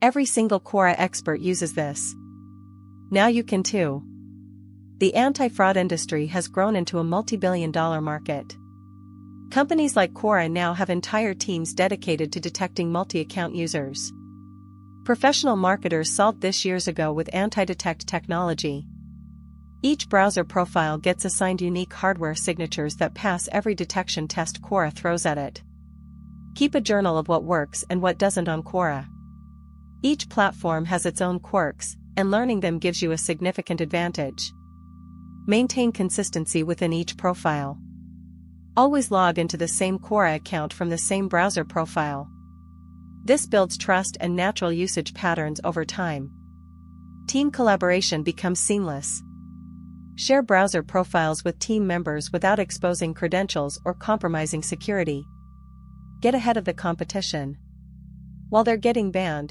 Every single Quora expert uses this. Now you can too. The anti-fraud industry has grown into a multi-billion-dollar market. Companies like Quora now have entire teams dedicated to detecting multi-account users. Professional marketers solved this years ago with antidetect technology. Each browser profile gets assigned unique hardware signatures that pass every detection test Quora throws at it. Keep a journal of what works and what doesn't on Quora. Each platform has its own quirks, and learning them gives you a significant advantage. Maintain consistency within each profile. Always log into the same Quora account from the same browser profile. This builds trust and natural usage patterns over time. Team collaboration becomes seamless. Share browser profiles with team members without exposing credentials or compromising security. Get ahead of the competition. While they're getting banned,